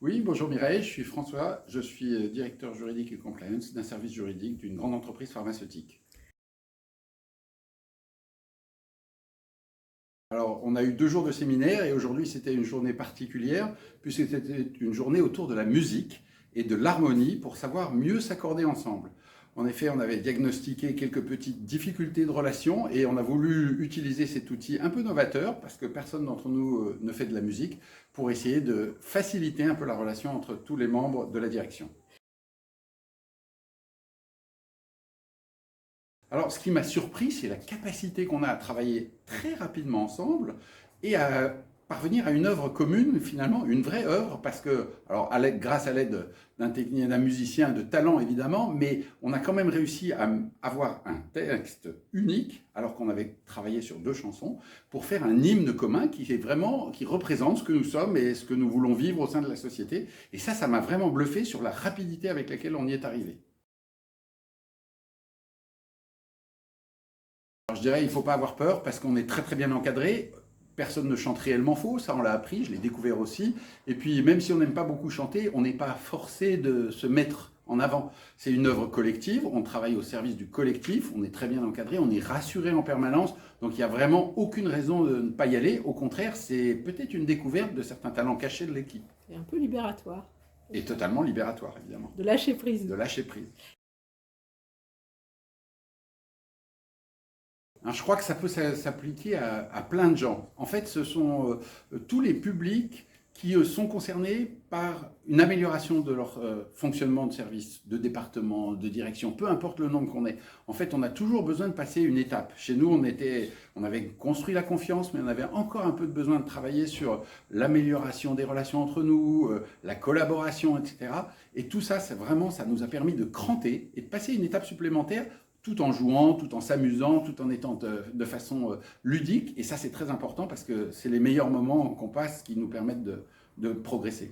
Oui, bonjour Mireille, je suis François, je suis directeur juridique et compliance d'un service juridique d'une grande entreprise pharmaceutique. Alors, on a eu 2 jours de séminaire et aujourd'hui c'était une journée particulière puisque c'était une journée autour de la musique et de l'harmonie pour savoir mieux s'accorder ensemble. En effet, on avait diagnostiqué quelques petites difficultés de relation et on a voulu utiliser cet outil un peu novateur parce que personne d'entre nous ne fait de la musique pour essayer de faciliter un peu la relation entre tous les membres de la direction. Alors, ce qui m'a surpris, c'est la capacité qu'on a à travailler très rapidement ensemble et à parvenir à une œuvre commune, finalement, une vraie œuvre, parce que, alors, grâce à l'aide d'un technicien, d'un musicien de talent, évidemment, mais on a quand même réussi à avoir un texte unique, alors qu'on avait travaillé sur 2 chansons, pour faire un hymne commun qui est vraiment, qui représente ce que nous sommes et ce que nous voulons vivre au sein de la société. Et ça m'a vraiment bluffé sur la rapidité avec laquelle on y est arrivé. Alors, je dirais, il ne faut pas avoir peur parce qu'on est très très bien encadré. Personne ne chante réellement faux, ça on l'a appris, je l'ai découvert aussi. Et puis même si on n'aime pas beaucoup chanter, on n'est pas forcé de se mettre en avant. C'est une œuvre collective, on travaille au service du collectif, on est très bien encadré, on est rassuré en permanence. Donc il n'y a vraiment aucune raison de ne pas y aller. Au contraire, c'est peut-être une découverte de certains talents cachés de l'équipe. C'est un peu libératoire. Et totalement libératoire, évidemment. De lâcher prise. De lâcher prise. Alors, je crois que ça peut s'appliquer à plein de gens. En fait, ce sont tous les publics qui sont concernés par une amélioration de leur fonctionnement de service, de département, de direction, peu importe le nombre qu'on est. En fait, on a toujours besoin de passer une étape. Chez nous, on avait construit la confiance, mais on avait encore un peu de besoin de travailler sur l'amélioration des relations entre nous, la collaboration, etc. Et tout ça, ça nous a permis de cranter et de passer une étape supplémentaire tout en jouant, tout en s'amusant, tout en étant de façon ludique. Et ça, c'est très important parce que c'est les meilleurs moments qu'on passe qui nous permettent de progresser.